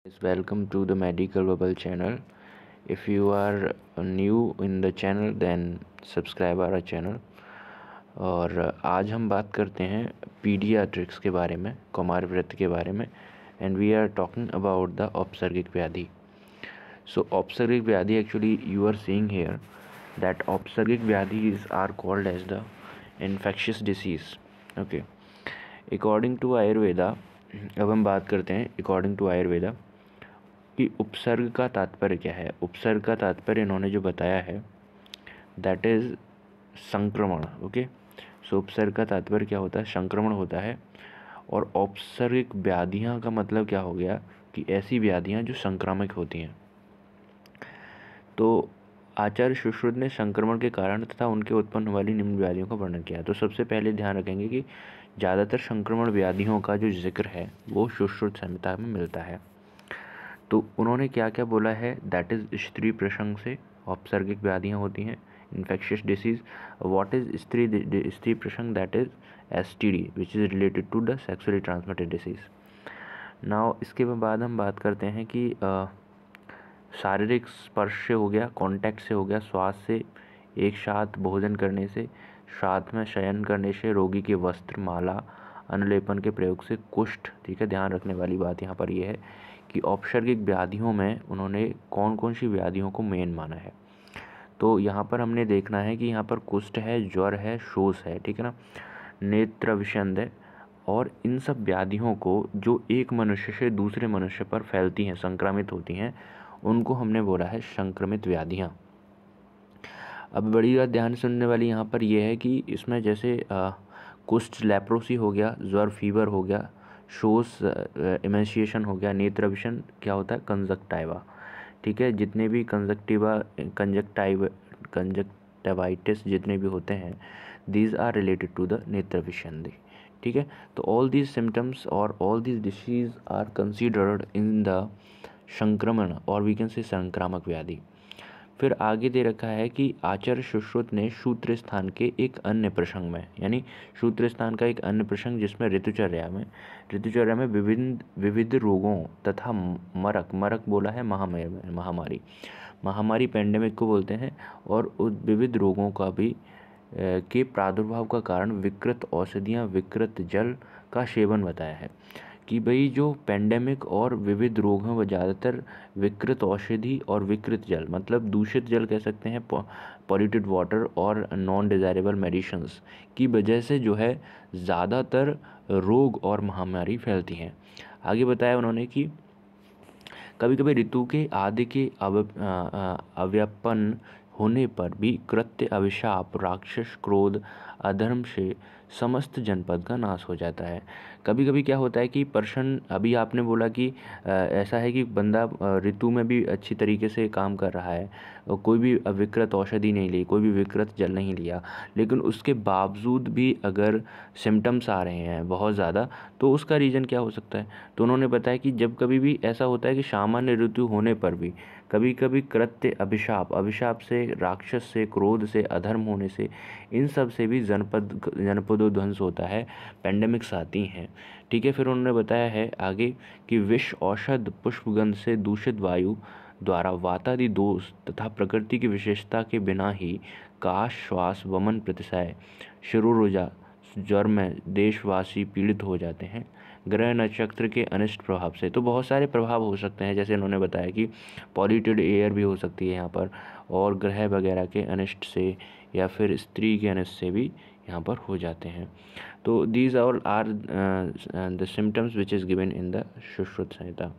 Welcome to the Medical Bubble channel. If you are new in the channel then subscribe our channel. और आज हम बात करते हैं पीडियाट्रिक्स के बारे में, कुमार व्रत के बारे में, and we are talking about the aupasargik vyadhi. So aupasargik vyadhi actually you are seeing here that aupasargik vyadhi are called as the infectious disease. Okay, according to Ayurveda, अब हम बात करते हैं अकॉर्डिंग टू आयुर्वेदा कि उपसर्ग का तात्पर्य क्या है. उपसर्ग का तात्पर्य इन्होंने जो बताया है दैट इज़ संक्रमण. ओके, सो उपसर्ग का तात्पर्य क्या होता है? संक्रमण होता है. और औपसर्गिक व्याधियाँ का मतलब क्या हो गया कि ऐसी व्याधियाँ जो संक्रामक होती हैं. तो आचार्य सुश्रुत ने संक्रमण के कारण तथा उनके उत्पन्न होने वाली निम्न व्याधियों का वर्णन किया. तो सबसे पहले ध्यान रखेंगे कि ज़्यादातर संक्रमण व्याधियों का जो जिक्र है वो सुश्रुत संहिता में मिलता है. तो उन्होंने क्या क्या बोला है? दैट इज़ स्त्री प्रसंग से औपसर्गिक व्याधियाँ होती हैं, इन्फेक्शियस डिसीज़. व्हाट इज़ स्त्री प्रसंग? That is STD which is related to the sexually transmitted disease. Now इसके बाद हम बात करते हैं कि शारीरिक स्पर्श से हो गया, कॉन्टैक्ट से हो गया, श्वास से, एक साथ भोजन करने से, साथ में शयन करने से, रोगी के वस्त्र, माला, अनुलेपन के प्रयोग से, कुष्ठ. ठीक है, ध्यान रखने वाली बात यहाँ पर यह है कि औपसर्गिक व्याधियों में उन्होंने कौन कौन सी व्याधियों को मेन माना है. तो यहाँ पर हमने देखना है कि यहाँ पर कुष्ठ है, ज्वर है, शोष है. ठीक है ना, नेत्र विषंद है. और इन सब व्याधियों को जो एक मनुष्य से दूसरे मनुष्य पर फैलती हैं, संक्रमित होती हैं, उनको हमने बोला है संक्रमित व्याधियाँ. अब बड़ी बात ध्यान सुनने वाली यहाँ पर यह है कि इसमें जैसे कुष्ठ लेप्रोसी हो गया, ज्वर फीवर हो गया, शोष इमेंशिएशन हो गया, नेत्र विषण क्या होता है? कंजक्टाइवा. ठीक है, जितने भी कंजक्टिवाइटिस जितने भी होते हैं, these are related to the नेत्र विषंदी. ठीक है, तो ऑल दीज सिम्टम्स और all these disease are considered in the संक्रमण और वी कैन से संक्रामक व्याधि. फिर आगे दे रखा है कि आचार्य सुश्रुत ने सूत्र स्थान के एक अन्य प्रसंग में, यानी सूत्र स्थान का एक अन्य प्रसंग जिसमें ऋतुचर्या में विविध रोगों तथा मरक बोला है महामारी पेंडेमिक को बोलते हैं, और विविध रोगों का भी के प्रादुर्भाव का कारण विकृत औषधियाँ, विकृत जल का सेवन बताया है. कि भाई जो पेंडेमिक और विविध रोग हैं वो ज़्यादातर विकृत औषधि और विकृत जल, मतलब दूषित जल कह सकते हैं, पॉल्यूटेड वाटर और नॉन डिज़ायरेबल मेडिसिन्स की वजह से जो है ज़्यादातर रोग और महामारी फैलती हैं. आगे बताया उन्होंने कि कभी कभी ऋतु के आदि के अव्यापन होने पर भी कृत्य, अभिशाप, राक्षस, क्रोध, अधर्म से समस्त जनपद का नाश हो जाता है. कभी कभी क्या होता है कि पर्सन, अभी आपने बोला कि ऐसा है कि बंदा ऋतु में भी अच्छी तरीके से काम कर रहा है, कोई भी विकृत औषधि नहीं ली, कोई भी विकृत जल नहीं लिया, लेकिन उसके बावजूद भी अगर सिम्टम्स आ रहे हैं बहुत ज़्यादा, तो उसका रीज़न क्या हो सकता है? तो उन्होंने बताया कि जब कभी भी ऐसा होता है कि सामान्य ऋतु होने पर भी कभी कभी कृत्य, अभिशाप से, राक्षस से, क्रोध से, अधर्म होने से, इन सब से भी जनपदों ध्वंस होता है, पेंडेमिक्स आती हैं. ठीक है, फिर उन्होंने बताया है आगे कि विष, औषध, पुष्पगंध से दूषित वायु द्वारा वातादि दोष तथा प्रकृति की विशेषता के बिना ही काश, श्वास, वमन, प्रतिशय, शिरोरोजा, ज्वर में देशवासी पीड़ित हो जाते हैं. ग्रह नक्षत्र के अनिष्ट प्रभाव से, तो बहुत सारे प्रभाव हो सकते हैं, जैसे इन्होंने बताया कि पॉल्यूटेड एयर भी हो सकती है यहाँ पर, और ग्रह वगैरह के अनिष्ट से या फिर स्त्री के अनिष्ट से भी यहाँ पर हो जाते हैं. तो these all are the symptoms which is given in the Sushruta Samhita.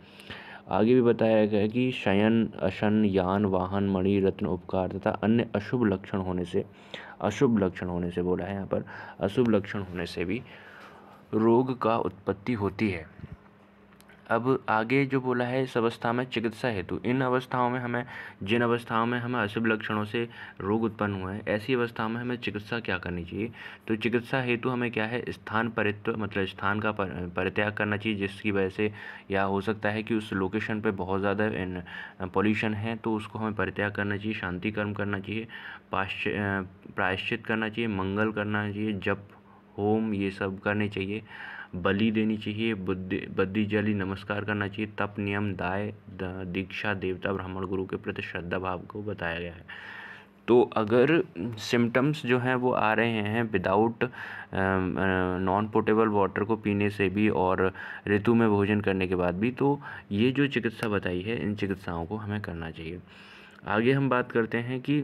आगे भी बताया गया कि शयन, अशन, यान, वाहन, मणि, रत्न, उपकार तथा अन्य अशुभ लक्षण होने से बोला है यहाँ पर, अशुभ लक्षण होने से भी रोग का उत्पत्ति होती है. अब आगे जो बोला है, इस अवस्था में चिकित्सा हेतु, जिन अवस्थाओं में हमें अशुभ लक्षणों से रोग उत्पन्न हुए हैं, ऐसी अवस्थाओं में हमें चिकित्सा क्या करनी चाहिए? तो चिकित्सा हेतु हमें क्या है? स्थान परित्व, मतलब स्थान का परित्याग करना चाहिए, जिसकी वजह से, या हो सकता है कि उस लोकेशन पे बहुत ज़्यादा पॉल्यूशन है, तो उसको हमें परित्याग करना चाहिए, शांति कर्म करना चाहिए, प्रायश्चित करना चाहिए, मंगल करना चाहिए, जप, होम, ये सब करने चाहिए. बलि देनी चाहिए, बद्दी जली नमस्कार करना चाहिए, तप नियम दाय दीक्षा देवता ब्राह्मण गुरु के प्रति श्रद्धा भाव को बताया गया है। तो अगर सिम्टम्स जो हैं वो आ रहे हैं विदाउट नॉन पोर्टेबल वाटर को पीने से भी और ऋतु में भोजन करने के बाद भी, तो ये जो चिकित्सा बताई है इन चिकित्साओं को हमें करना चाहिए। आगे हम बात करते हैं कि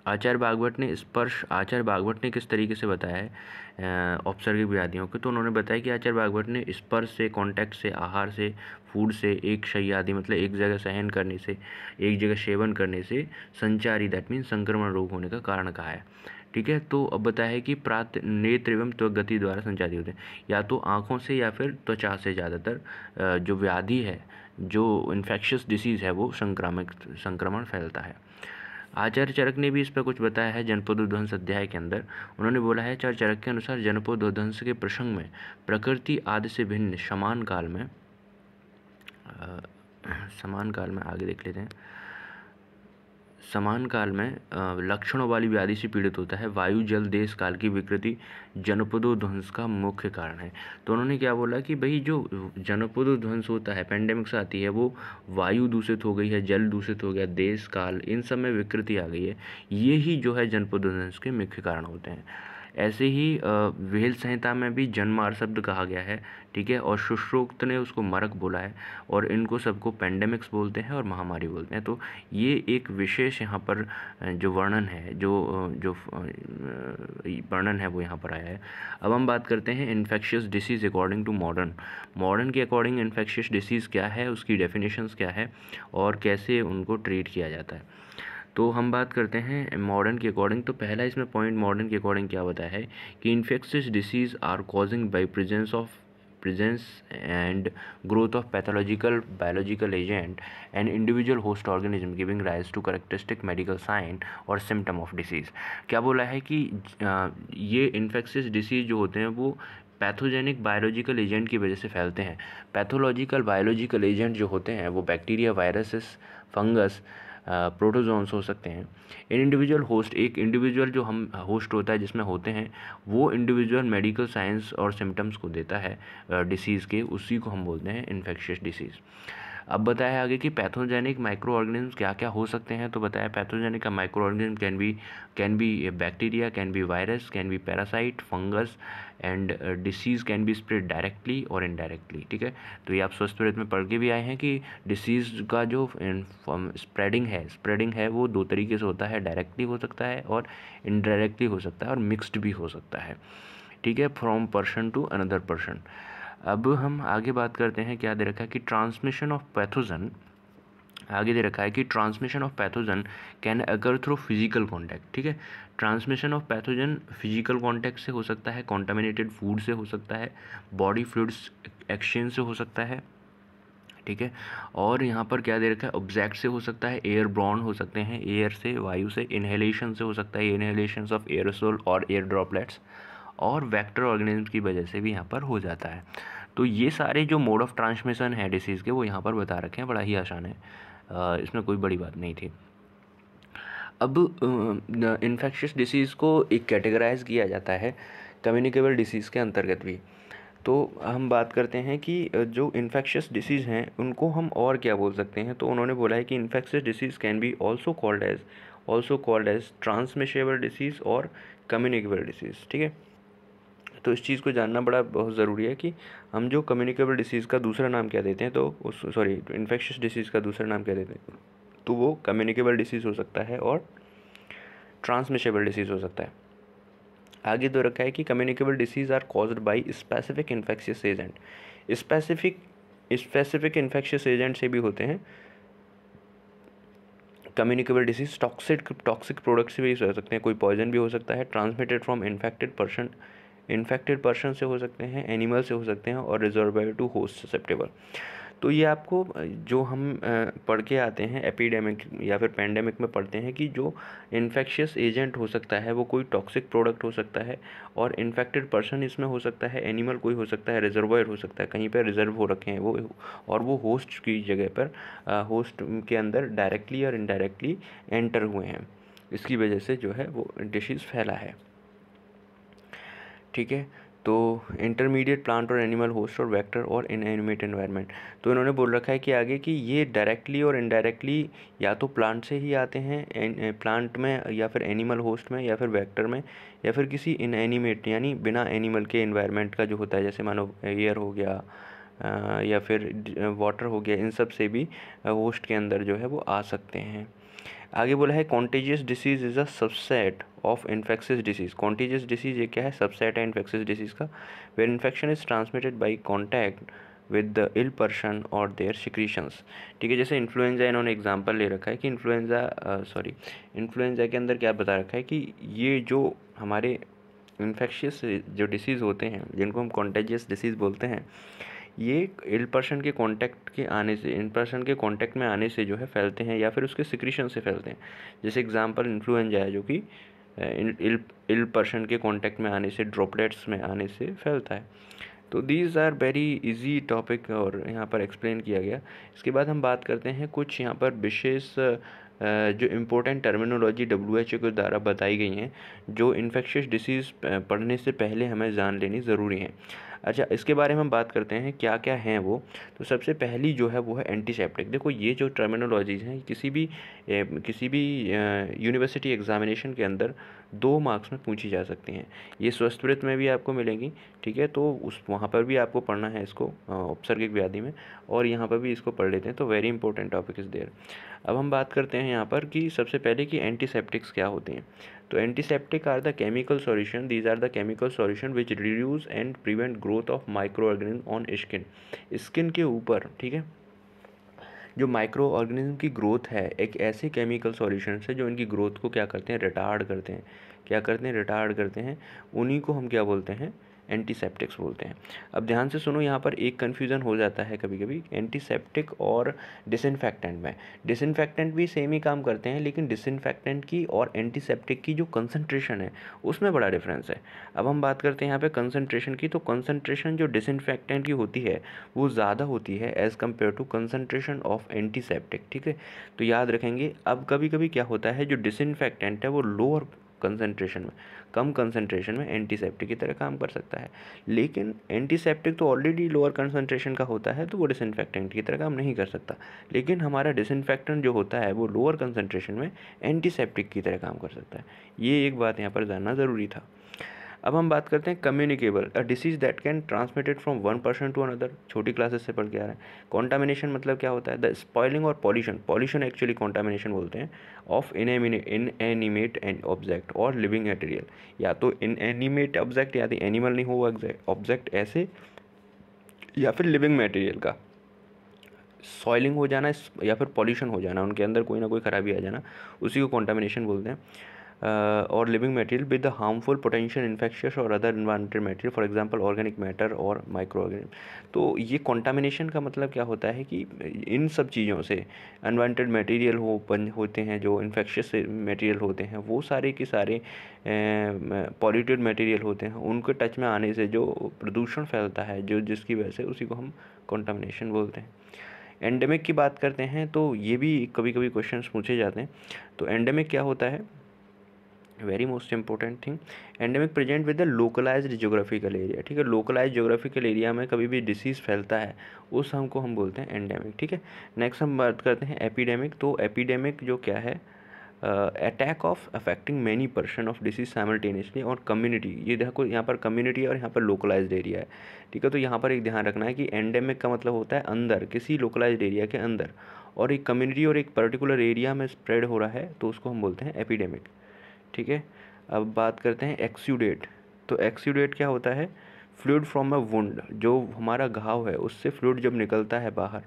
आचार्य भागवत ने किस तरीके से बताया है औपसर्गिक व्याधियों को। तो उन्होंने बताया कि आचार्य भागवत ने स्पर्श से, कांटेक्ट से, आहार से, फूड से, एक शय्या आदि मतलब एक जगह सहन करने से, एक जगह सेवन करने से संचारी दैट मीन संक्रमण रोग होने का कारण कहा है। ठीक है, तो अब बताया है कि प्रात नेत्र एवं त्वगति द्वारा संचारित होते हैं, या तो आँखों से या फिर त्वचा से। ज़्यादातर जो व्याधि है, जो इन्फेक्शियस डिसीज़ है, वो संक्रमण फैलता है। आचार्य चरक ने भी इस पर कुछ बताया है जनपदोध्वंस अध्याय के अंदर। उन्होंने बोला है आचार्य चरक के अनुसार जनपदोध्वंस के प्रसंग में प्रकृति आदि से भिन्न समान काल में आगे देख लेते हैं, समान काल में लक्षणों वाली व्याधि से पीड़ित होता है। वायु जल देश काल की विकृति जनपदोध्वंस का मुख्य कारण है। तो उन्होंने क्या बोला कि भाई जो जनपदोध्वंस होता है, पेंडेमिक्स आती है, वो वायु दूषित हो गई है, जल दूषित हो गया, देश काल, इन सब में विकृति आ गई है, ये ही जो है जनपदोध्वंस के मुख्य कारण होते हैं। ऐसे ही वेल संहिता में भी जनमार शब्द कहा गया है। ठीक है, और सुश्रुत ने उसको मरक बोला है, और इनको सबको पेंडेमिक्स बोलते हैं और महामारी बोलते हैं। तो ये एक विशेष यहाँ पर जो वर्णन है, जो वर्णन है वो यहाँ पर आया है। अब हम बात करते हैं infectious disease according to modern के अकॉर्डिंग इन्फेक्शियस डिसीज़ क्या है, उसकी डेफिनेशंस क्या है और कैसे उनको ट्रीट किया जाता है। तो हम बात करते हैं मॉडर्न के अकॉर्डिंग। तो पहला इसमें पॉइंट मॉडर्न के अकॉर्डिंग क्या बताया है कि infectious disease are causing by presence and growth of pathological biological agent and individual host organism giving rise to characteristic medical sign और symptom of disease। क्या बोला है कि ये इन्फेक्शियस डिसीज़ जो होते हैं वो पैथोजेनिक बायोलॉजिकल एजेंट की वजह से फैलते हैं। पैथोलॉजिकल बायोलॉजिकल एजेंट जो होते हैं वो बैक्टीरिया, वायरसेस, फंगस, प्रोटोजोन्स हो सकते हैं। इन इंडिविजुअल होस्ट, एक इंडिविजुअल जो हम होस्ट होता है जिसमें होते हैं, वो इंडिविजुअल मेडिकल साइंस और सिम्टम्स को देता है डिसीज़ के, उसी को हम बोलते हैं इन्फेक्शियस डिसीज़। अब बताया आगे कि पैथोजेनिक माइक्रो ऑर्गेनिज्म क्या क्या हो सकते हैं। तो बताया पैथोजेनिक का micro organism can be bacteria, can be virus, can B parasite, fungus and disease can be spread directly और इनडायरेक्टली। ठीक है, तो ये आप स्वस्थ प्रयत्न में पढ़ के भी आए हैं कि डिसीज़ का जो स्प्रेडिंग है वो दो तरीके से होता है, डायरेक्टली हो सकता है और इनडायरेक्टली हो सकता है और मिक्स्ड भी हो सकता है। ठीक है, from person to another person. अब हम आगे बात करते हैं, क्या दे रखा है कि ट्रांसमिशन ऑफ पैथोजन, आगे दे रखा है कि transmission of pathogen can occur through physical contact. ठीक है, transmission of pathogen physical contact से हो सकता है, कॉन्टामिनेटेड फूड से हो सकता है, बॉडी फ्लूइड्स एक्सचेंज से हो सकता है। ठीक है, और यहाँ पर क्या दे रखा है, ऑब्जेक्ट से हो सकता है, एयर ब्रॉन हो सकते हैं, एयर से, वायु से, इनहेलेशन से हो सकता है, इनहेलेशन ऑफ एयरोसोल और एयर ड्रॉपलेट्स, और वेक्टर ऑर्गेनिज्म की वजह से भी यहाँ पर हो जाता है। तो ये सारे जो मोड ऑफ ट्रांसमिशन है डिसीज़ के वो यहाँ पर बता रखे हैं, बड़ा ही आसान है, इसमें कोई बड़ी बात नहीं थी। अब इन्फेक्शियस डिसीज़ को एक कैटेगराइज किया जाता है कम्युनिकेबल डिसीज़ के अंतर्गत भी। तो हम बात करते हैं कि जो इन्फेक्शियस डिसीज़ हैं उनको हम और क्या बोल सकते हैं। तो उन्होंने बोला है कि infectious disease can be also called as transmissible disease और कम्युनिकेबल डिसीज़। ठीक है, तो इस चीज़ को जानना बहुत ज़रूरी है कि हम जो कम्युनिकेबल डिसीज़ का दूसरा नाम क्या देते हैं, तो इन्फेक्शियस डिसीज़ का दूसरा नाम क्या देते हैं, तो वो कम्युनिकेबल डिसीज़ हो सकता है और ट्रांसमिशेबल डिसीज़ हो सकता है। आगे दो रखा है कि communicable disease are caused by specific infectious agent. Specific infectious agent से भी होते हैं कम्युनिकेबल डिसीज़। टॉक्सिक प्रोडक्ट से भी हो सकते हैं, कोई पॉइजन भी हो सकता है, ट्रांसमिटेड फ्रॉम इन्फेक्टेड पर्सन से हो सकते हैं, एनिमल से हो सकते हैं, और रिजर्वायर टू होस्ट ससेप्टेबल। तो ये आपको जो हम पढ़ के आते हैं एपिडेमिक या फिर पेंडेमिक में पढ़ते हैं कि जो इन्फेक्शियस एजेंट हो सकता है वो कोई टॉक्सिक प्रोडक्ट हो सकता है, और इन्फेक्टेड पर्सन इसमें हो सकता है, एनिमल कोई हो सकता है, रिजर्वायर हो सकता है, कहीं पर रिजर्व हो रखे हैं वो, और वो होस्ट की जगह पर होस्ट के अंदर डायरेक्टली और इनडायरेक्टली एंटर हुए हैं, इसकी वजह से जो है वो डिसीज़ फैला है। ठीक है, तो इंटरमीडिएट प्लांट और एनिमल होस्ट और वेक्टर और इनएनिमेट एनवायरनमेंट। तो इन्होंने बोल रखा है कि आगे कि ये डायरेक्टली और इनडायरेक्टली या तो प्लांट से ही आते हैं, प्लांट में या फिर एनिमल होस्ट में या फिर वेक्टर में या फिर किसी इनएनिमेट यानी बिना एनिमल के एनवायरनमेंट का जो होता है, जैसे मानो एयर हो गया या फिर वाटर हो गया, इन सब से भी होस्ट के अंदर जो है वो आ सकते हैं। आगे बोला है contagious disease is a subset of infectious disease. Contagious disease ये क्या है, सबसेट है इन्फेक्शियस डिसीज़ का, where infection is transmitted by contact with the ill person और देयर सिक्रीशंस। ठीक है, जैसे इन्फ्लुएंजा इन्होंने एग्जांपल ले रखा है कि इन्फ्लुएंजा के अंदर क्या बता रखा है कि ये जो हमारे इन्फेक्शियस जो डिसीज़ होते हैं जिनको हम कॉन्टेजियस डिसीज़ बोलते हैं, ये इल पर्सन के कांटेक्ट में आने से जो है फैलते हैं या फिर उसके सिक्रीशन से फैलते हैं। जैसे एग्जांपल इन्फ्लुएंजा है जो कि इल पर्सन के कांटेक्ट में आने से, ड्रॉपलेट्स में आने से फैलता है। तो these are very easy topic और यहाँ पर एक्सप्लेन किया गया। इसके बाद हम बात करते हैं कुछ यहाँ पर विशेष जो इम्पोर्टेंट टर्मिनोलॉजी WHO के द्वारा बताई गई हैं जो इन्फेक्शियस डिसीज़ पढ़ने से पहले हमें जान लेनी ज़रूरी है। अच्छा, इसके बारे में हम बात करते हैं क्या क्या हैं वो। तो सबसे पहली जो है वो है एंटीसेप्टिक। देखो ये जो टर्मिनोलॉजीज़ हैं किसी भी यूनिवर्सिटी एग्जामिनेशन के अंदर 2 मार्क्स में पूछी जा सकती हैं। ये स्वस्थवृत्त में भी आपको मिलेंगी, ठीक है, तो उस वहाँ पर भी आपको पढ़ना है इसको उपसर्गिक व्याधि में, और यहाँ पर भी इसको पढ़ लेते हैं। तो very important topic is there. अब हम बात करते हैं यहाँ पर कि सबसे पहले कि एंटीसेप्टिक्स क्या होते हैं। तो antiseptic are the chemical solution, these are the chemical solution which reduce and prevent growth of micro organism on skin. Skin के ऊपर, ठीक है, जो माइक्रो ऑर्गेनिज्म की ग्रोथ है, एक ऐसे केमिकल सॉल्यूशन है जो इनकी ग्रोथ को क्या करते हैं, रिटार्ड करते हैं। क्या करते हैं, रिटार्ड करते हैं। उन्हीं को हम क्या बोलते हैं, एंटीसेप्टिक्स बोलते हैं। अब ध्यान से सुनो, यहाँ पर एक कन्फ्यूज़न हो जाता है कभी कभी एंटीसेप्टिक और डिसइंफेक्टेंट में। डिसइंफेक्टेंट भी सेम ही काम करते हैं, लेकिन डिसइंफेक्टेंट की और एंटीसेप्टिक की जो कंसंट्रेशन है उसमें बड़ा डिफरेंस है। अब हम बात करते हैं यहाँ पे कंसंट्रेशन की। तो कंसंट्रेशन जो डिसइंफेक्टेंट की होती है वो ज़्यादा होती है as compare to concentration of antiseptic, ठीक है। तो याद रखेंगे। अब कभी कभी क्या होता है, जो डिसइंफेक्टेंट है वो लोअर कंसंट्रेशन में, कम कंसंट्रेशन में एंटीसेप्टिक की तरह काम कर सकता है, लेकिन एंटीसेप्टिक तो ऑलरेडी लोअर कंसंट्रेशन का होता है तो वो डिसइंफेक्टेंट की तरह काम नहीं कर सकता। लेकिन हमारा डिसइंफेक्टेंट जो होता है वो लोअर कंसंट्रेशन में एंटीसेप्टिक की तरह काम कर सकता है। ये एक बात यहाँ पर जानना ज़रूरी था। अब हम बात करते हैं communicable, a disease that can transmitted from one person to another. छोटी क्लासेस से पढ़ के आ रहे हैं। कॉन्टामिनेशन मतलब क्या होता है, द स्पॉइलिंग और पॉल्यूशन एक्चुअली कॉन्टामिनेशन बोलते हैं, ऑफ इनएनिमेट एंड ऑब्जेक्ट और लिविंग मटेरियल। या तो इनएनिमेट ऑब्जेक्ट या तो एनिमल नहीं हो ऑब्जेक्ट ऐसे, या फिर लिविंग मटेरियल का सॉइलिंग हो जाना या फिर पॉल्यूशन हो जाना, उनके अंदर कोई ना कोई खराबी आ जाना, उसी को कॉन्टामिनेशन बोलते हैं। और living material with the harmful potential infectious और other environmental material, for example organic matter और माइक्रो ऑर्गेनिज्म। तो ये कॉन्टामिनेशन का मतलब क्या होता है कि इन सब चीज़ों से अनवांटेड मटेरियल होते हैं, जो इन्फेक्शियस मटेरियल होते हैं, वो सारे के सारे पॉल्यूटेड मटेरियल होते हैं, उनके टच में आने से जो प्रदूषण फैलता है, जो जिसकी वजह से उसी को हम कॉन्टामिनेशन बोलते हैं। एंडेमिक की बात करते हैं तो ये भी कभी कभी क्वेश्चंस पूछे जाते हैं। तो एंडेमिक क्या होता है, very most important thing, endemic present with the localised geographical area, ठीक है। लोकलाइज्ड जियोग्राफिकल एरिया में कभी भी डिसीज़ फैलता है उस हमको हम बोलते हैं एंडेमिक, ठीक है। नेक्स्ट हम बात करते हैं एपिडेमिक। तो एपिडेमिक जो क्या है, attack of affecting many person of disease simultaneously और कम्युनिटी। ये देखो यहाँ पर कम्युनिटी और यहाँ पर लोकलाइज्ड एरिया है, ठीक है। तो यहाँ पर एक ध्यान रखना है कि एंडेमिक का मतलब होता है अंदर, किसी लोकलाइज्ड एरिया के अंदर, और एक कम्युनिटी और एक पर्टिकुलर एरिया में स्प्रेड हो रहा है तो उसको हम बोलते हैं एपिडेमिक, ठीक है। अब बात करते हैं एक्सूडेट। तो एक्सूडेट क्या होता है, फ्लूइड फ्रॉम अ वुंड, जो हमारा घाव है उससे फ्लूइड जब निकलता है बाहर,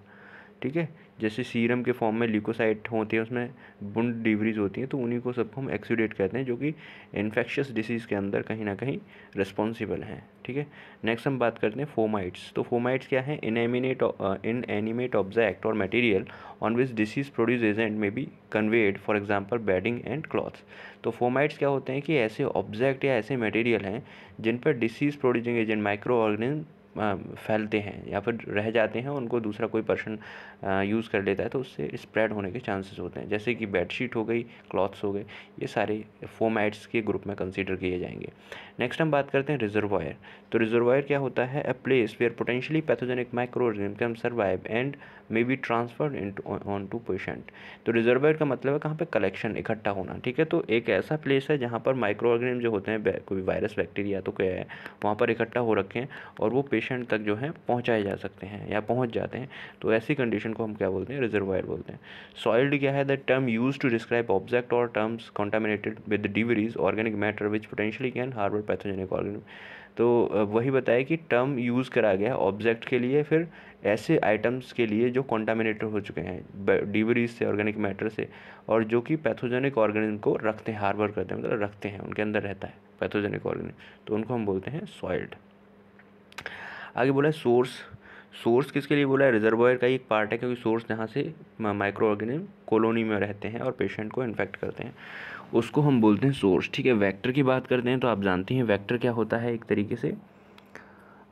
ठीक है, जैसे सीरम के फॉर्म में ल्यूकोसाइट होते हैं, उसमें बुंड डिवरीज होती हैं, तो उन्हीं को सबको हम एक्सूडेट कहते हैं, जो कि इन्फेक्शियस डिसीज़ के अंदर कहीं ना कहीं रिस्पॉन्सिबल हैं, ठीक है। नेक्स्ट हम बात करते हैं फोमाइट्स। तो फोमाइट्स क्या है, इनएनिमेट ऑब्जेक्ट और material on which disease produce agent may be conveyed, for example bedding and clothes. तो फोमाइट्स क्या होते हैं कि ऐसे ऑब्जेक्ट या ऐसे मटेरियल हैं जिन पर disease producing agent micro organism फैलते हैं या फिर रह जाते हैं, उनको दूसरा कोई पर्सन यूज़ कर लेता है तो उससे स्प्रेड होने के चांसेस होते हैं। जैसे कि बेडशीट हो गई, क्लॉथ्स हो गए, ये सारे फोमाइट्स के ग्रुप में कंसीडर किए जाएंगे। नेक्स्ट हम बात करते हैं रिजर्वायर। तो रिजर्वायर क्या होता है? A place where potentially pathogenic micro organism can survive and may be transferred on to patient. तो रिजर्वायर का मतलब है कहाँ पे कलेक्शन, इकट्ठा होना, ठीक है। तो एक ऐसा प्लेस है जहाँ पर माइक्रो ऑर्गेनिज्म जो होते हैं, कोई वायरस बैक्टीरिया तो क्या है, वहाँ पर इकट्ठा हो रखे हैं और वो पेशेंट तक जो है पहुँचाए जा सकते हैं या पहुँच जाते हैं। तो ऐसी कंडीशन को हम क्या बोलते हैं? रिजर्वायर बोलते हैं। सॉइल्ड क्या है? The term used to describe object और terms contaminated with debris organic matter which potentially can harbour pathogenic organism. तो वही बताया कि टर्म यूज़ करा गया ऑब्जेक्ट के लिए, फिर ऐसे आइटम्स के लिए जो कॉन्टामिनेटेड हो चुके हैं डिवरीज से, ऑर्गेनिक मैटर से, और जो कि पैथोजेनिक ऑर्गेनिज्म को रखते हैं, हार्बर करते हैं, मतलब रखते हैं, उनके अंदर रहता है पैथोजेनिक ऑर्गेनिज्म, तो उनको हम बोलते हैं सॉइल्ड। आगे बोला है सोर्स। सोर्स किसके लिए बोला है? रिजर्वायर का एक पार्ट है, क्योंकि सोर्स जहाँ से माइक्रो ऑर्गेनिज्म कॉलोनी में रहते हैं और पेशेंट को इन्फेक्ट करते हैं, उसको हम बोलते हैं सोर्स, ठीक है। वेक्टर की बात करते हैं तो आप जानते हैं वेक्टर क्या होता है? एक तरीके से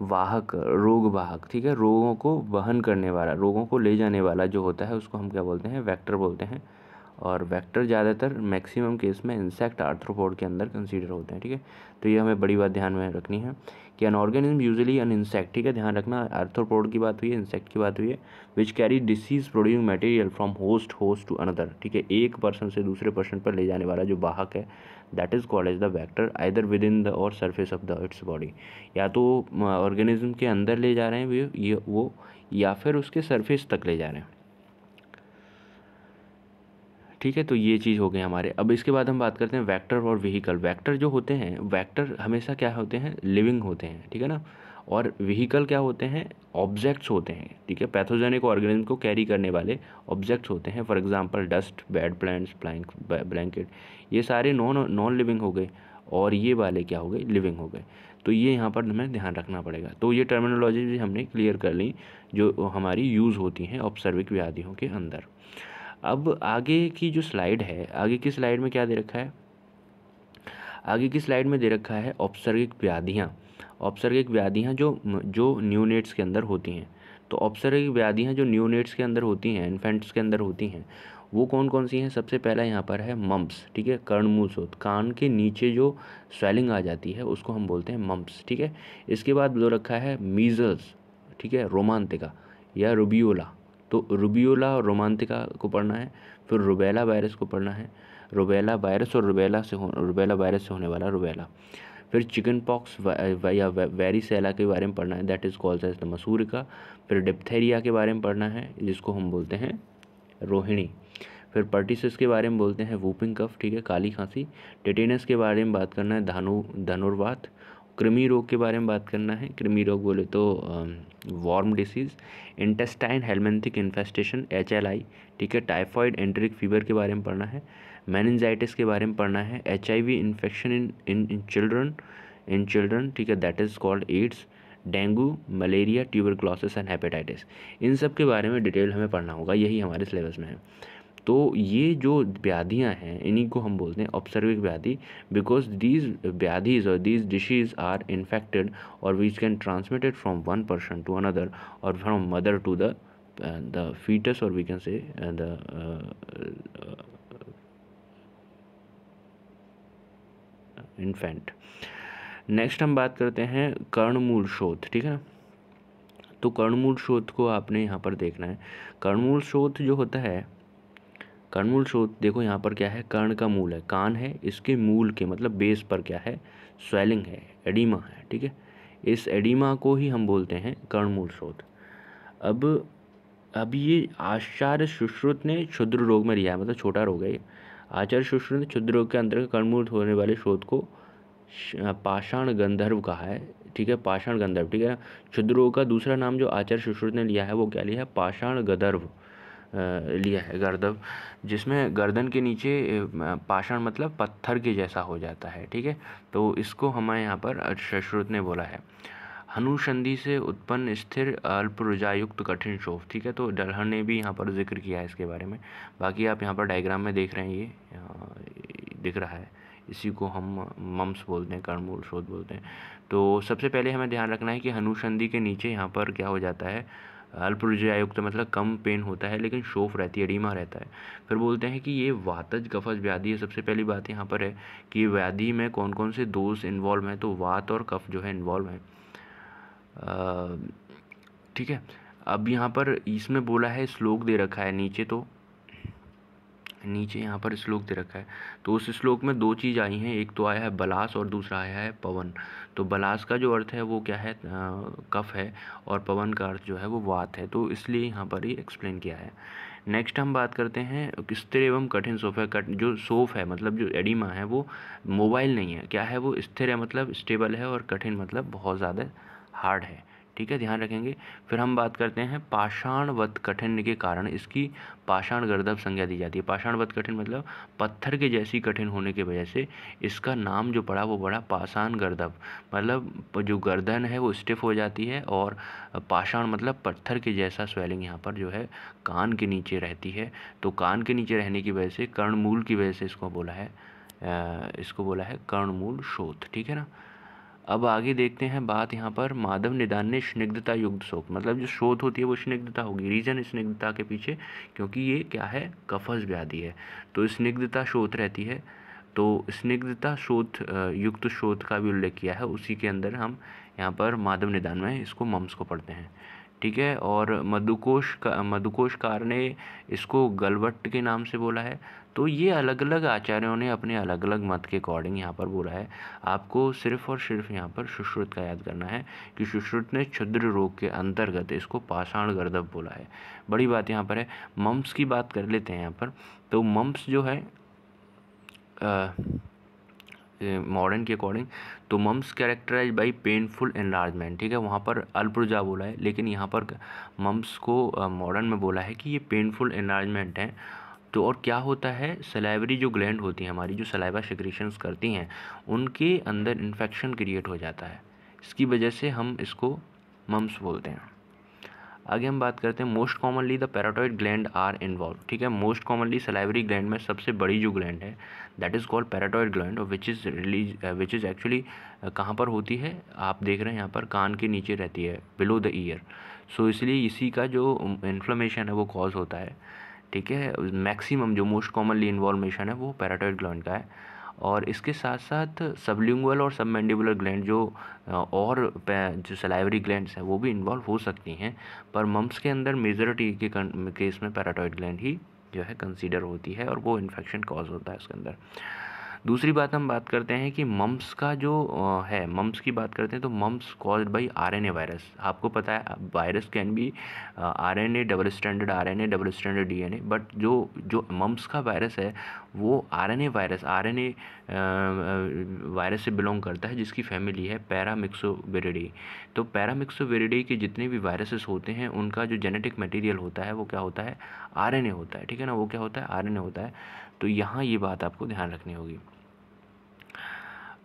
वाहक, रोग वाहक, ठीक है। रोगों को वहन करने वाला, रोगों को ले जाने वाला जो होता है उसको हम क्या बोलते हैं? वेक्टर बोलते हैं। और वेक्टर ज़्यादातर मैक्सिमम केस में इंसेक्ट आर्थ्रोपोड के अंदर कंसीडर होते हैं, ठीक है। तो ये हमें बड़ी बात ध्यान में रखनी है कि an organism usually an insect, ठीक है, ध्यान रखना, आर्थ्रोपोड की बात हुई है, इंसेक्ट की बात हुई है, which carry disease producing material from host to another, ठीक है। एक पर्सन से दूसरे पर्सन पर ले जाने वाला जो वाहक है, that is called as the vector, either within the और surface of the its body, या तो ऑर्गेनिज्म के अंदर ले जा रहे हैं वो या फिर उसके सरफेस तक ले जा रहे हैं, ठीक है। तो ये चीज़ हो गई हमारे। अब इसके बाद हम बात करते हैं वेक्टर और व्हीकल। वेक्टर जो होते हैं, वेक्टर हमेशा क्या होते हैं? लिविंग होते हैं, ठीक है ना। और व्हीकल क्या होते हैं? ऑब्जेक्ट्स होते हैं, ठीक है। पैथोजेनिक ऑर्गेनिज्म को कैरी करने वाले ऑब्जेक्ट्स होते हैं। For example dust, bed plants, blanket, ये सारे नॉन लिविंग हो गए, और ये वाले क्या हो गए? लिविंग हो गए। तो ये यहाँ पर हमें ध्यान रखना पड़ेगा। तो ये टर्मिनोलॉजी भी हमने क्लियर कर ली जो हमारी यूज़ होती हैं औपसर्विक व्याधियों के अंदर। अब आगे की जो स्लाइड है, आगे की स्लाइड में क्या दे रखा है? आगे की स्लाइड में दे रखा है औपसर्गिक व्याधियाँ। औपसर्गिक व्याधियाँ जो जो न्यूनेट्स के अंदर होती हैं। तो औपसर्गिक व्याधियाँ जो न्यूनेट्स के अंदर होती हैं, इन्फेंट्स के अंदर होती हैं, वो कौन कौन सी हैं? सबसे पहला यहाँ पर है मम्प्स, ठीक है। कर्णमूल शोथ, कान के नीचे जो स्वेलिंग आ जाती है उसको हम बोलते हैं मम्प्स, ठीक है। इसके बाद दो रखा है मीजल्स, ठीक है, रोमांतिका या रुबियोला। तो रुबियोला और रोमांतिका को पढ़ना है। फिर रुबेला वायरस को पढ़ना है, रुबेला वायरस और रुबेला वायरस से होने वाला रुबेला। फिर चिकन पॉक्स या वेरिसेला के बारे में पढ़ना है, that is called as the masurika. फिर डिप्थेरिया के बारे में पढ़ना है, जिसको हम बोलते हैं रोहिणी। फिर पर्टिसिस के बारे में बोलते हैं वूपिंग कफ, ठीक है, काली खांसी। टेटेनस के बारे में बात करना है, धनुर्वात। कृमि रोग के बारे में बात करना है, कृमि रोग बोले तो worm disease. Intestine helminthic infestation, HLI, ठीक है। टाइफॉइड एंटेरिक फीवर के बारे में पढ़ना है। मेनिंजाइटिस के बारे में पढ़ना है। HIV इन्फेक्शन इन चिल्ड्रन, ठीक है, that is called AIDS. Dengue, malaria, tuberculosis and hepatitis, इन सब के बारे में डिटेल हमें पढ़ना होगा, यही हमारे सिलेबस में है। तो ये जो व्याधियाँ हैं इन्हीं को हम बोलते हैं ऑब्सर्विक व्याधि, बिकॉज दीज व्याधीज और दीज डिसीज आर इन्फेक्टेड और which can transmitted from one person to another और from mother to the fetus, और we can say the infant. Next हम बात करते हैं कर्णमूल शोथ, ठीक है ना। तो कर्णमूल शोथ को आपने यहाँ पर देखना है। कर्णमूल शोथ जो होता है, कर्णमूल शोथ देखो यहाँ पर क्या है? कर्ण का मूल है, कान है, इसके मूल के मतलब बेस पर क्या है? स्वेलिंग है, एडिमा है, ठीक है। इस एडिमा को ही हम बोलते हैं कर्णमूल शोथ। अब ये आचार्य सुश्रुत ने क्षुद्र रोग में लिया है, मतलब छोटा रोग है ये। आचार्य सुश्रुत ने क्षुद्र रोग के अंतर्गत कर्णमूल होने वाले शोथ को पाषाण गंधर्व कहा है, ठीक है, पाषाण गंधर्व, ठीक है ना। क्षुद्र रोग का दूसरा नाम जो आचार्य सुश्रुत ने लिया है वो क्या लिया है? पाषाण गंधर्व लिया है, गर्दभ, जिसमें गर्दन के नीचे पाषाण मतलब पत्थर के जैसा हो जाता है, ठीक है। तो इसको हमें यहाँ पर सुश्रुत ने बोला है। हनुसंधि से उत्पन्न स्थिर अल्प ऊर्जायुक्त कठिन शोथ, ठीक है। तो डलहर ने भी यहाँ पर जिक्र किया है इसके बारे में। बाकी आप यहाँ पर डायग्राम में देख रहे हैं, ये दिख रहा है, इसी को हम मम्स बोलते हैं, कर्णमूल शोथ बोलते हैं। तो सबसे पहले हमें ध्यान रखना है कि हनुसंधि के नीचे यहाँ पर क्या हो जाता है, अल्प ऊर्जायुक्त मतलब कम पेन होता है, लेकिन शोफ रहती है, एडिमा रहता है। फिर बोलते हैं कि ये वातज कफज व्याधि है। सबसे पहली बात यहाँ पर है कि व्याधि में कौन कौन से दोष इन्वॉल्व हैं, तो वात और कफ जो है इन्वॉल्व हैं। ठीक है, अब यहाँ पर इसमें बोला है, श्लोक दे रखा है नीचे, तो नीचे यहाँ पर श्लोक दे रखा है। तो उस श्लोक में दो चीज़ आई हैं, एक तो आया है बलास और दूसरा आया है पवन। तो बलास का जो अर्थ है वो क्या है, कफ है, और पवन का अर्थ जो है वो वात है। तो इसलिए यहाँ पर ही एक्सप्लेन किया है। नेक्स्ट हम बात करते हैं स्थिर एवं कठिन शोफ है। जो शोफ है मतलब जो एडिमा है वो मोबाइल नहीं है, क्या है, वो स्थिर है मतलब स्टेबल है, और कठिन मतलब बहुत ज़्यादा हार्ड है। ठीक है, ध्यान रखेंगे। फिर हम बात करते हैं पाषाणवत कठिन के कारण इसकी पाषाण गर्दभ संज्ञा दी जाती है। पाषाणवत कठिन मतलब पत्थर के जैसी कठिन होने की वजह से इसका नाम जो पड़ा वो पड़ा पाषाण गर्दभ। मतलब जो गर्दन है वो स्टिफ हो जाती है, और पाषाण मतलब पत्थर के जैसा स्वेलिंग यहाँ पर जो है कान के नीचे रहती है। तो कान के नीचे रहने की वजह से, कर्णमूल की वजह से इसको बोला है कर्णमूल शोथ। ठीक है ना। अब आगे देखते हैं बात यहाँ पर माधव निदान ने स्निग्धता युक्त शोथ, मतलब जो शोथ होती है वो स्निग्धता होगी। रीजन स्निग्धता के पीछे, क्योंकि ये क्या है, कफस व्याधि है, तो स्निग्धता शोथ रहती है। तो स्निग्धता शोथ युक्त शोथ का भी उल्लेख किया है, उसी के अंदर हम यहाँ पर माधव निदान में इसको मम्स को पढ़ते हैं। ठीक है, और मधुकोशकार ने इसको गलवट के नाम से बोला है। तो ये अलग अलग आचार्यों ने अपने अलग अलग मत के अकॉर्डिंग यहाँ पर बोला है। आपको सिर्फ और सिर्फ यहाँ पर सुश्रुत का याद करना है कि सुश्रुत ने क्षुद्र रोग के अंतर्गत इसको पाषाण गर्दभ बोला है। बड़ी बात यहाँ पर है। मम्स की बात कर लेते हैं यहाँ पर। तो मम्स जो है मॉडर्न के अकॉर्डिंग, तो mumps characterise by painful enlargement. ठीक है, वहाँ पर अल्परुजा बोला है, लेकिन यहाँ पर मम्स को मॉडर्न में बोला है कि ये पेनफुल एनलार्जमेंट है। तो और क्या होता है, सलाइवरी जो ग्लैंड होती हैं हमारी, जो सलाइवा सिक्रीशंस करती हैं, उनके अंदर इन्फेक्शन क्रिएट हो जाता है। इसकी वजह से हम इसको मम्स बोलते हैं। आगे हम बात करते हैं most commonly the parotid gland are involve. ठीक है, मोस्ट कॉमनली सलाइवरी ग्लैंड में सबसे बड़ी जो ग्लैंड है that is called parotid gland, which is actually कहाँ पर होती है, आप देख रहे हैं यहाँ पर कान के नीचे रहती है, बिलो द ईयर। सो इसलिए इसी का जो इन्फ्लेमेशन है वो कॉज होता है। ठीक है, मैक्सिमम जो मोस्ट कॉमनली इन्वॉल्मेशन है वो पैराटॉइड ग्लैंड का है। और इसके साथ साथ सबलिंगुअल और सबमैंडिबुलर ग्लैंड और जो सलाइवरी ग्लैंड्स हैं वो भी इन्वॉल्व हो सकती हैं, पर मम्स के अंदर मेजॉरिटी के केस में पैराटॉइड ग्लैंड ही जो है कंसीडर होती है, और वो इन्फेक्शन कॉज होता है इसके अंदर। दूसरी बात हम बात करते हैं कि मम्स का जो है, मम्स की बात करते हैं तो mumps caused by RNA virus. आपको पता है virus can be RNA double stranded DNA, but जो मम्स का वायरस है वो आरएनए वायरस से बिलोंग करता है, जिसकी फैमिली है पैरामिक्सोविरिडी। तो पैरामिक्सोविरिडी के जितने भी वायरसेस होते हैं उनका जो जेनेटिक मटेरियल होता है वो क्या होता है, आरएनए होता है। ठीक है ना, वो क्या होता है, आरएनए होता है। तो यहाँ ये बात आपको ध्यान रखनी होगी।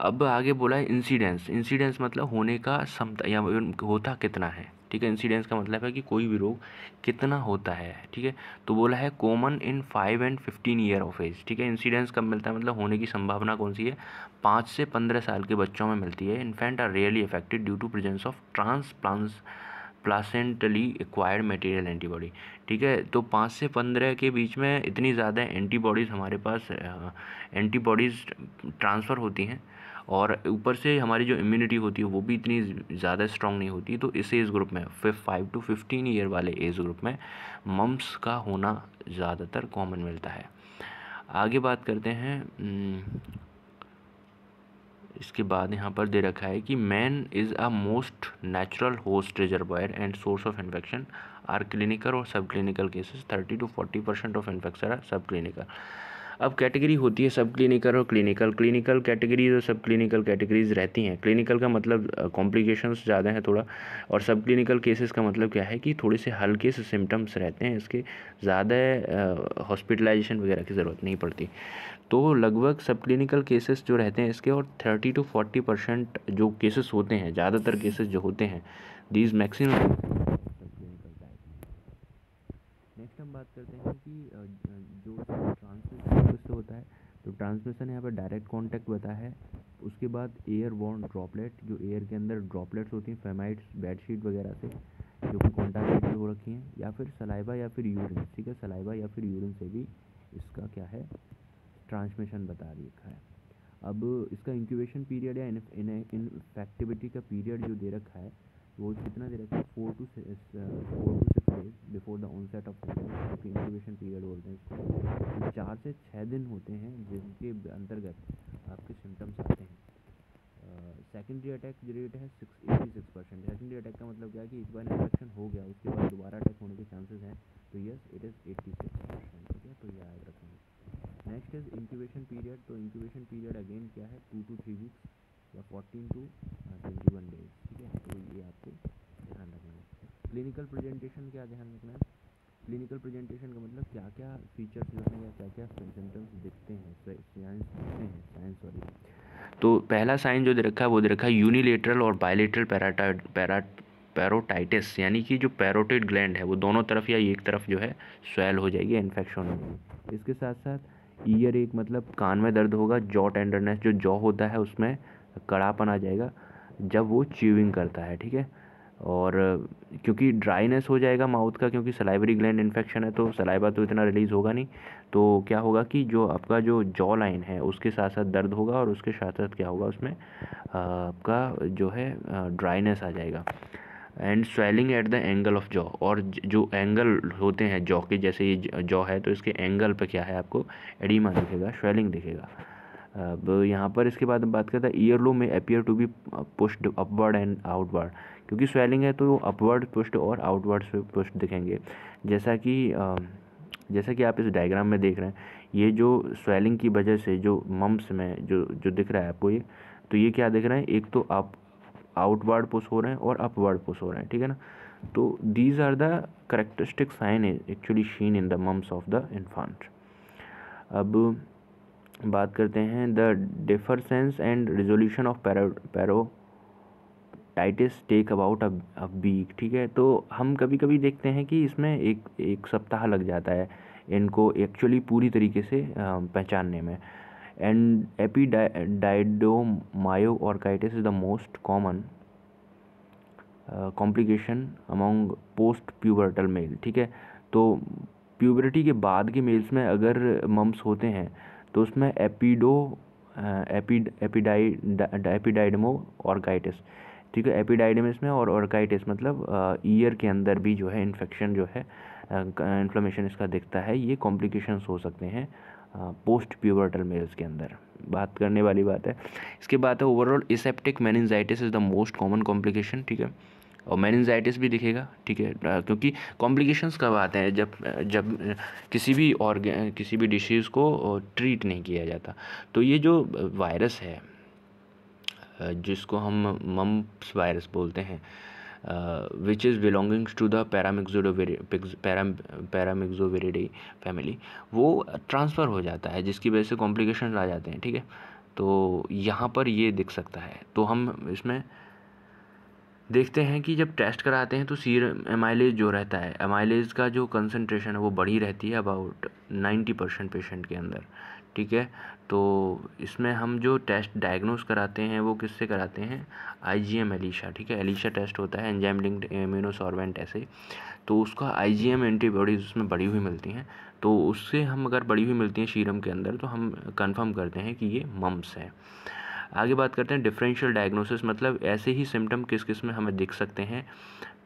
अब आगे बोला है इंसिडेंस मतलब होने का क्षमता या होता कितना है। ठीक है, इंसिडेंस का मतलब है कि कोई भी रोग कितना होता है। ठीक है, तो बोला है common in 5 and 15 year of age. ठीक है, इंसिडेंस कब मिलता है, मतलब होने की संभावना कौन सी है, 5 से 15 साल के बच्चों में मिलती है। Infant are rarely affected due to presence of placentally acquired material antibody. ठीक है, तो 5 से 15 के बीच में इतनी ज़्यादा एंटीबॉडीज़ हमारे पास एंटीबॉडीज़ ट्रांसफ़र होती हैं, और ऊपर से हमारी जो इम्यूनिटी होती है वो भी इतनी ज़्यादा स्ट्रॉन्ग नहीं होती। तो इस एज ग्रुप में 5 to 15 ईयर वाले एज ग्रुप में मम्स का होना ज़्यादातर कॉमन मिलता है। आगे बात करते हैं, इसके बाद यहाँ पर दे रखा है कि man is a most natural host reservoir and source of infection are clinical और sub clinical cases 30 to 40% of infection are sub clinical. अब कैटेगरी होती है सब क्लिनिकल और क्लिनिकल कैटेगरीज और सब क्लिनिकल कैटेगरीज रहती हैं। क्लिनिकल का मतलब कॉम्प्लिकेशंस ज़्यादा हैं थोड़ा, और सब क्लिनिकल केसेस का मतलब क्या है कि थोड़े से हल्के से सिम्टम्स रहते हैं, इसके ज़्यादा हॉस्पिटलाइजेशन वगैरह की ज़रूरत नहीं पड़ती। तो लगभग सब क्लिनिकल केसेस जो रहते हैं इसके, और 30 to 40% जो केसेस होते हैं, ज़्यादातर केसेस जो होते हैं, दीज मैक्सिमम। नेक्स्ट हम बात करते हैं कि जो ट्रांसमिशन किससे होता है, तो ट्रांसमिशन यहाँ पर डायरेक्ट कॉन्टैक्ट बताया है। उसके बाद एयर बॉर्न ड्रॉपलेट, जो एयर के अंदर ड्रॉपलेट्स होती हैं फेमाइड्स, बेडशीट वगैरह से जो कि कॉन्टामिनेटेड हो रखी हैं, या फिर सलाइवा या फिर यूरिन, ठीक है, सलाइवा या फिर यूरिन से भी इसका क्या है ट्रांसमिशन बता रखा है। अब इसका इंक्यूबेशन पीरियड या इनफेक्टिविटी का पीरियड जो दे रखा है वो कितना दे रखा है, 4 to 6 days before the onset of symptoms, क्योंकि इंक्यूबेशन पीरियड बोलते हैं इसको। 4 से 6 दिन होते हैं जिनके अंतर्गत आपके सिम्टम्स आते हैं। सेकेंडरी अटैक रेट है 86%। सेकेंडरी अटैक का मतलब क्या है कि एक बार इन्फेक्शन हो गया उसके बाद दोबारा अटैक होने के चांसेस हैं, तो यस इट इज़ 86%, ठीक है, तो ये याद रखेंगे। Next is incubation period. तो इंक्यूबेशन पीरियड अगेन क्या है, 2 to 3 वीक्स या 14 to 21 डेज, ठीक है, तो ये आपको ध्यान रखना है। क्लिनिकल प्रेजेंटेशन क्या ध्यान रखना है, क्लिनिकल प्रेजेंटेशन का मतलब क्या क्या फीचर्स जो हैं या क्या क्या सिम्टम्स दिखते हैं, तो पहला साइन जो दे रखा है वो दे रखा है यूनिलेटरल और बायलेटरल पैरोटाइटिस, यानी कि जो पैरोटिड ग्लैंड है वो दोनों तरफ या एक तरफ जो है स्वेल हो जाएगी, इन्फेक्शन हो जाएगी। इसके साथ साथ ईयर एक मतलब कान में दर्द होगा, जॉ टेंडरनेस, जो जॉ होता है उसमें कड़ापन आ जाएगा जब वो च्यूइंग करता है, ठीक है, और क्योंकि ड्राइनेस हो जाएगा माउथ का, क्योंकि सलाइवरी ग्लैंड इन्फेक्शन है तो सलाइवा तो इतना रिलीज़ होगा नहीं, तो क्या होगा कि जो आपका जो जॉ लाइन है उसके साथ साथ दर्द होगा और उसके साथ साथ क्या होगा उसमें आपका जो है ड्राइनेस आ जाएगा। And swelling at the angle of jaw, और जो एंगल होते हैं जॉ के, जैसे ये जॉ है तो इसके एंगल पे क्या है आपको एडिमा दिखेगा, स्वेलिंग दिखेगा। अब यहाँ पर इसके बाद हम बात करते हैं ईयरलो में appear to be pushed upward and outward, क्योंकि स्वेलिंग है तो अपवर्ड पुश्ड और आउटवर्ड पुश्ड दिखेंगे। जैसा कि आप इस डायग्राम में देख रहे हैं, ये जो स्वेलिंग की वजह से जो मम्स में जो दिख रहा है आपको ये, तो ये क्या दिख रहा है, एक तो आप आउटवर्ड पुश हो रहे हैं और अपवर्ड पुश हो रहे हैं, ठीक है ना। तो these are the characteristic sign actually seen in the mumps of the infant. अब बात करते हैं the difference and resolution of parotitis take about a week, ठीक है, तो हम कभी कभी देखते हैं कि इसमें एक सप्ताह लग जाता है इनको एक्चुअली पूरी तरीके से पहचानने में। And epididymoorchitis is the most common complication among post pubertal male, ठीक है, तो प्यूबरिटी के बाद के मेल्स में अगर मम्स होते हैं तो उसमें एपिडाइडमो ऑर्काइटिस, ठीक है, एपिडाइडमिस में, और ऑर्काइटिस मतलब ईयर के अंदर भी जो है इन्फेक्शन जो है इन्फ्लेमेशन इसका दिखता है, ये कॉम्प्लिकेशंस हो सकते हैं पोस्ट प्यूबर्टल मेल्स के अंदर, बात करने वाली बात है। इसके बाद है overall aseptic meningitis is the most common complication, ठीक है, और मेनिंजाइटिस भी दिखेगा, ठीक है, क्योंकि कॉम्प्लिकेशंस कब आते हैं, जब किसी भी डिसीज़ को ट्रीट नहीं किया जाता। तो ये जो वायरस है जिसको हम मम्प्स वायरस बोलते हैं, which is belongings to the paramyxoviridae family, वो ट्रांसफ़र हो जाता है जिसकी वजह से कॉम्प्लिकेशंस आ जाते हैं, ठीक है। तो यहाँ पर ये दिख सकता है, तो हम इसमें देखते हैं कि जब टेस्ट कराते हैं तो सीरम एमाइलेज जो रहता है, एमाइलेज का जो कंसंट्रेशन है वो बड़ी रहती है अबाउट 90% पेशेंट के अंदर, ठीक है। तो इसमें हम जो टेस्ट डायग्नोस कराते हैं वो किससे कराते हैं, IgM एलिशा, ठीक है, एलिशा टेस्ट होता है एंजाइम लिंक्ड इम्यूनोसॉर्बेंट ऐसे, तो उसका IgM एंटीबॉडीज़ उसमें बढ़ी हुई मिलती हैं, तो उससे हम अगर बढ़ी हुई मिलती हैं सीरम के अंदर तो हम कंफर्म करते हैं कि ये मम्प्स है। आगे बात करते हैं डिफरेंशियल डायग्नोसिस, मतलब ऐसे ही सिम्टम किस किस में हमें दिख सकते हैं,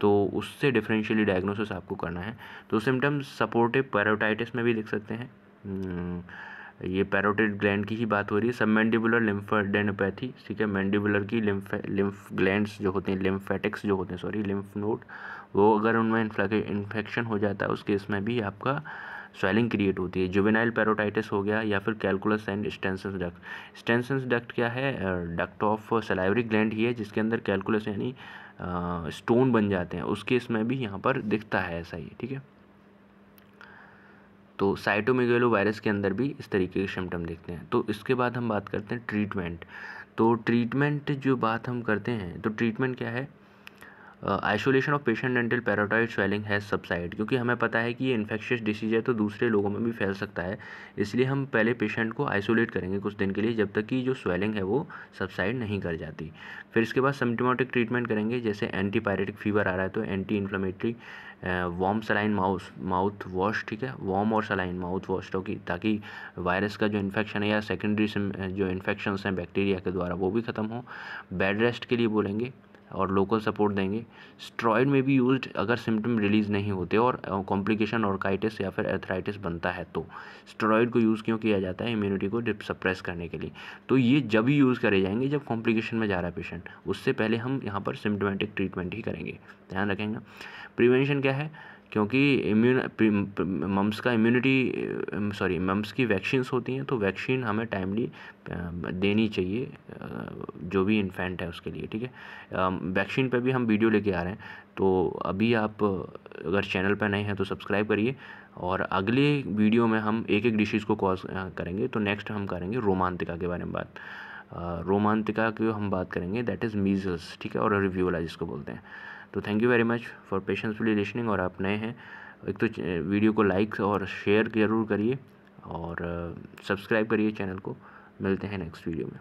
तो उससे डिफरेंशियली डायग्नोसिस आपको करना है। तो सिम्टम्स सपोर्टिव पैरोटाइटिस में भी दिख सकते हैं, ये पैरोटिड ग्लैंड की ही बात हो रही है। सबमैंडिबुलर लिम्फेडेनोपैथी, ठीक है, मैंडिबुलर की लिम्फ ग्लैंड्स जो होते हैं, लिम्फेटिक्स जो होते हैं, सॉरी लिम्फ नोड, वो अगर उनमें इन्फेक्शन हो जाता है उस केस में भी आपका स्वेलिंग क्रिएट होती है। जुवेनाइल पैरोटाइटिस हो गया, या फिर कैलकुलस एंड स्टेंसन्स डक्ट। स्टेंसन्स डक्ट क्या है, डक्ट ऑफ सलाइवरी ग्लैंड ही है जिसके अंदर कैलकुलस यानी स्टोन बन जाते हैं, उस केस में भी यहाँ पर दिखता है ऐसा ही, ठीक है। तो साइटोमेगालो वायरस के अंदर भी इस तरीके के सिम्टम देखते हैं। तो इसके बाद हम बात करते हैं ट्रीटमेंट। तो ट्रीटमेंट जो बात हम करते हैं, तो ट्रीटमेंट क्या है, isolation of patient until parotid swelling has subside, क्योंकि हमें पता है कि ये इन्फेक्शियस डिसीज है तो दूसरे लोगों में भी फैल सकता है, इसलिए हम पहले पेशेंट को आइसोलेट करेंगे कुछ दिन के लिए जब तक कि जो स्वेलिंग है वो सबसाइड नहीं कर जाती। फिर इसके बाद सिम्प्टोमेटिक ट्रीटमेंट करेंगे, जैसे एंटीपायरेटिक फीवर आ रहा है तो anti inflammatory warm saline mouth wash, ठीक है, वार्म और सलाइन माउथ वॉश, ताकि वायरस का जो इन्फेक्शन है या सेकेंडरी जो इन्फेक्शंस हैं बैक्टीरिया के द्वारा वो भी ख़त्म हो। बेड रेस्ट के लिए बोलेंगे और लोकल सपोर्ट देंगे। स्टेरॉइड में भी यूज्ड अगर सिम्टम रिलीज़ नहीं होते और कॉम्प्लिकेशन ऑर्काइटिस या फिर एर्थराइटिस बनता है तो स्टेरॉइड को यूज़ क्यों किया जाता है, इम्यूनिटी को सप्रेस करने के लिए। तो ये जब ही यूज़ करे जाएंगे जब कॉम्प्लिकेशन में जा रहा है पेशेंट, उससे पहले हम यहाँ पर सिम्टोमेटिक ट्रीटमेंट ही करेंगे, ध्यान रखेंगे। प्रिवेंशन क्या है, क्योंकि मम्स का मम्स की वैक्सीन्स होती हैं तो वैक्सीन हमें टाइमली देनी चाहिए जो भी इन्फेंट है उसके लिए, ठीक है। वैक्सीन पे भी हम वीडियो लेके आ रहे हैं, तो अभी आप अगर चैनल पर नए हैं तो सब्सक्राइब करिए, और अगले वीडियो में हम एक एक डिशेज़ को कॉज करेंगे। तो नेक्स्ट हम करेंगे रोमांतिका के बारे में बात। रोमांतिका की हम बात करेंगे, दैट इज़ मीजल्स, ठीक है, और रिव्यूला जिसको बोलते हैं। तो thank you very much for patiencefully listening. और आप नए हैं एक तो वीडियो को लाइक और शेयर ज़रूर करिए और सब्सक्राइब करिए चैनल को। मिलते हैं नेक्स्ट वीडियो में।